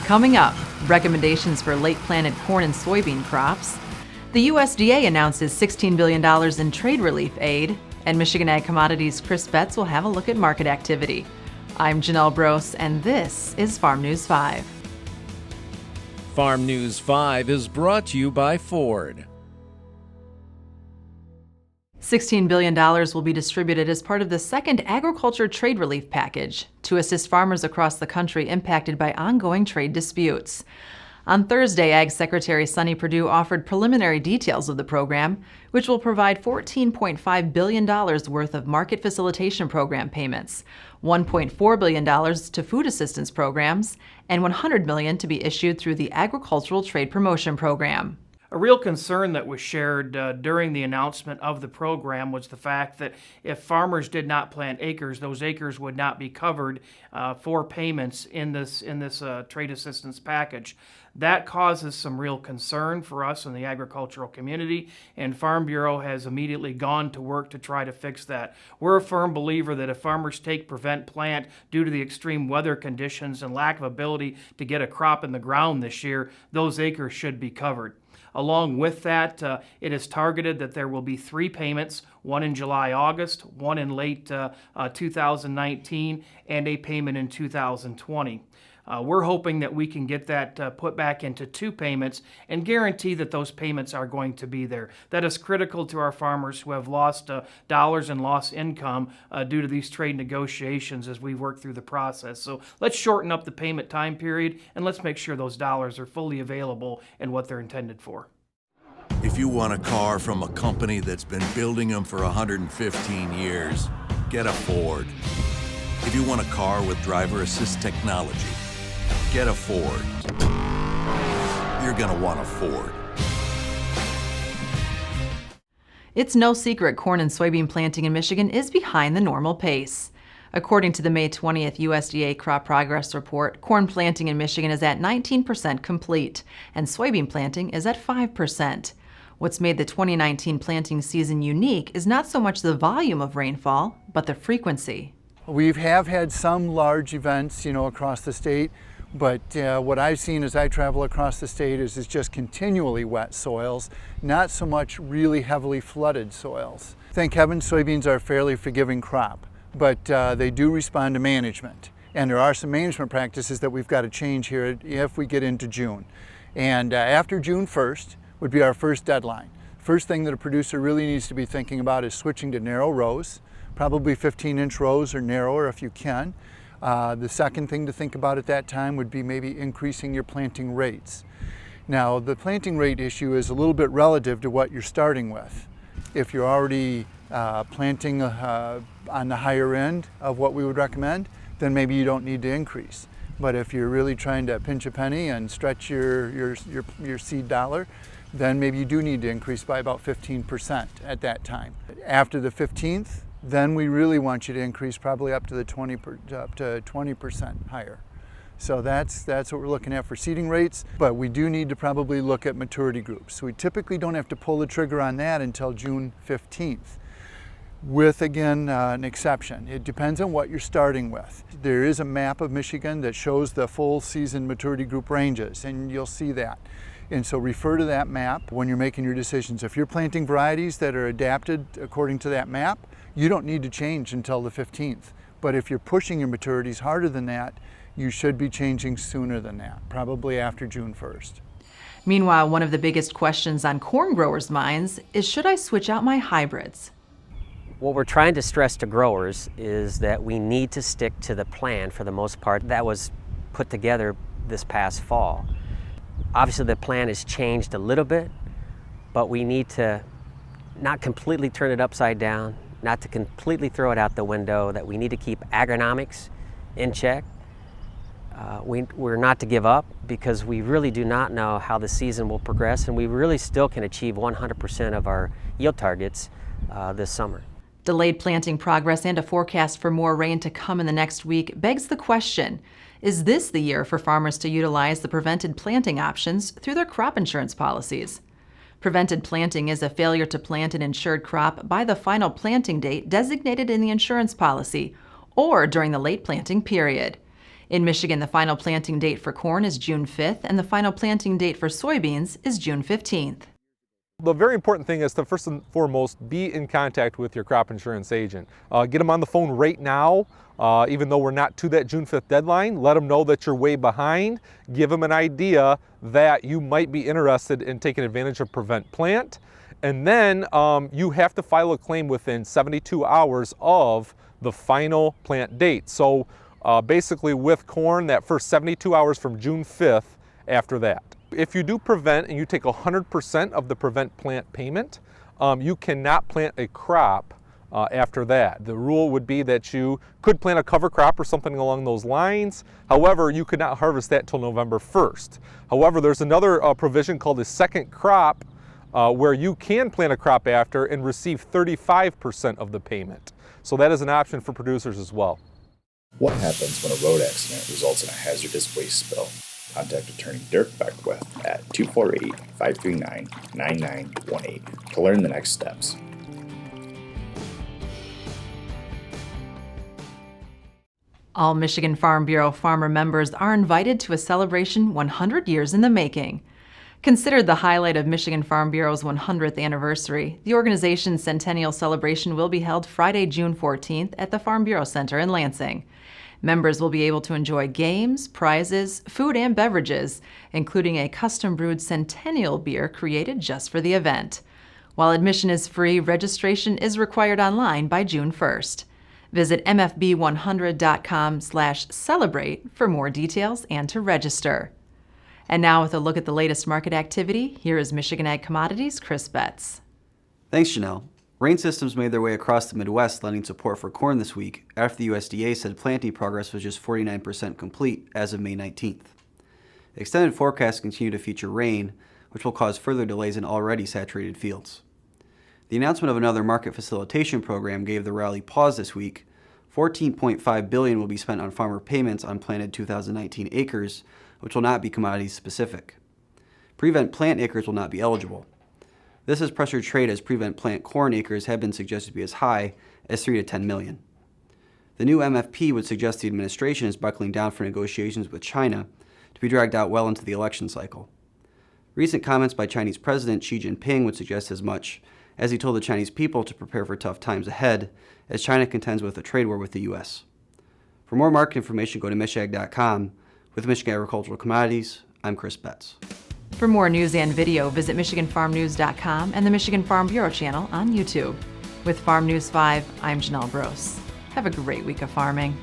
Coming up, recommendations for late planted corn and soybean crops. The USDA announces $16 billion in trade relief aid, and Michigan Ag Commodities' Chris Betts will have a look at market activity. I'm Janelle Brose, and this is Farm News 5. Farm News 5 is brought to you by Ford. $16 billion will be distributed as part of the second agriculture trade relief package to assist farmers across the country impacted by ongoing trade disputes. On Thursday, Ag Secretary Sonny Perdue offered preliminary details of the program, which will provide $14.5 billion worth of market facilitation program payments, $1.4 billion to food assistance programs, and $100 million to be issued through the Agricultural Trade Promotion Program. A real concern that was shared during the announcement of the program was the fact that if farmers did not plant acres, those acres would not be covered for payments in this trade assistance package. That causes some real concern for us in the agricultural community, and Farm Bureau has immediately gone to work to try to fix that. We're a firm believer that if farmers take prevent plant due to the extreme weather conditions and lack of ability to get a crop in the ground this year, those acres should be covered. Along with that, it is targeted that there will be 3 payments, one in July, August, one in late 2019, and a payment in 2020. We're hoping that we can get that put back into 2 payments and guarantee that those payments are going to be there. That is critical to our farmers who have lost dollars and lost income due to these trade negotiations as we work through the process. So let's shorten up the payment time period and let's make sure those dollars are fully available and what they're intended for. If you want a car from a company that's been building them for 115 years, get a Ford. If you want a car with driver assist technology, get a Ford. You're gonna want a Ford. It's no secret corn and soybean planting in Michigan is behind the normal pace. According to the May 20th USDA Crop Progress Report, corn planting in Michigan is at 19% complete, and soybean planting is at 5%. What's made the 2019 planting season unique is not so much the volume of rainfall, but the frequency. We have had some large events, across the state, but what I've seen as I travel across the state is just continually wet soils, not so much really heavily flooded soils. Thank heaven soybeans are a fairly forgiving crop, but they do respond to management. And there are some management practices that we've got to change here if we get into June. And after June 1st would be our first deadline. First thing that a producer really needs to be thinking about is switching to narrow rows, probably 15-inch rows or narrower if you can. The second thing to think about at that time would be maybe increasing your planting rates. Now, the planting rate issue is a little bit relative to what you're starting with. If you're already planting on the higher end of what we would recommend, then maybe you don't need to increase. But if you're really trying to pinch a penny and stretch your seed dollar, then maybe you do need to increase by about 15% at that time. After the 15th, then we really want you to increase probably up to 20% higher. So that's what we're looking at for seeding rates, but we do need to probably look at maturity groups. So we typically don't have to pull the trigger on that until June 15th. With, again, an exception. It depends on what you're starting with. There is a map of Michigan that shows the full season maturity group ranges, and you'll see that. And so refer to that map when you're making your decisions. If you're planting varieties that are adapted according to that map, you don't need to change until the 15th. But if you're pushing your maturities harder than that, you should be changing sooner than that, probably after June 1st. Meanwhile, one of the biggest questions on corn growers' minds is, should I switch out my hybrids? What we're trying to stress to growers is that we need to stick to the plan for the most part that was put together this past fall. Obviously the plan has changed a little bit, but we need to not completely turn it upside down, not to completely throw it out the window, that we need to keep agronomics in check. We're not to give up because we really do not know how the season will progress, and we really still can achieve 100% of our yield targets this summer. Delayed planting progress and a forecast for more rain to come in the next week begs the question, is this the year for farmers to utilize the prevented planting options through their crop insurance policies? Prevented planting is a failure to plant an insured crop by the final planting date designated in the insurance policy or during the late planting period. In Michigan, the final planting date for corn is June 5th, and the final planting date for soybeans is June 15th. The very important thing is to first and foremost be in contact with your crop insurance agent. Get them on the phone right now, even though we're not to that June 5th deadline. Let them know that you're way behind. Give them an idea that you might be interested in taking advantage of Prevent Plant. And then you have to file a claim within 72 hours of the final plant date. So basically with corn, that first 72 hours from June 5th after that. If you do prevent and you take 100% of the Prevent Plant payment, you cannot plant a crop after that. The rule would be that you could plant a cover crop or something along those lines. However, you could not harvest that till November 1st. However, there's another provision called a second crop where you can plant a crop after and receive 35% of the payment. So that is an option for producers as well. What happens when a road accident results in a hazardous waste spill? Contact attorney Dirk Beckwith at 248-539-9918 to learn the next steps. All Michigan Farm Bureau farmer members are invited to a celebration 100 years in the making. Considered the highlight of Michigan Farm Bureau's 100th anniversary, the organization's centennial celebration will be held Friday, June 14th at the Farm Bureau Center in Lansing. Members will be able to enjoy games, prizes, food, and beverages, including a custom-brewed centennial beer created just for the event. While admission is free, registration is required online by June 1st. Visit mfb100.com/celebrate for more details and to register. And now with a look at the latest market activity, here is Michigan Ag Commodities' Chris Betts. Thanks, Janelle. Rain systems made their way across the Midwest, lending support for corn this week after the USDA said planting progress was just 49% complete as of May 19th. Extended forecasts continue to feature rain, which will cause further delays in already saturated fields. The announcement of another market facilitation program gave the rally pause this week. $14.5 billion will be spent on farmer payments on planted 2019 acres, which will not be commodity specific. Prevent plant acres will not be eligible. This has pressured trade as prevent plant corn acres have been suggested to be as high as 3 to 10 million. The new MFP would suggest the administration is buckling down for negotiations with China to be dragged out well into the election cycle. Recent comments by Chinese President Xi Jinping would suggest as much, as he told the Chinese people to prepare for tough times ahead as China contends with a trade war with the U.S. For more market information, go to michag.com. With Michigan Agricultural Commodities, I'm Chris Betts. For more news and video, visit MichiganFarmNews.com and the Michigan Farm Bureau channel on YouTube. With Farm News 5, I'm Janelle Brose. Have a great week of farming.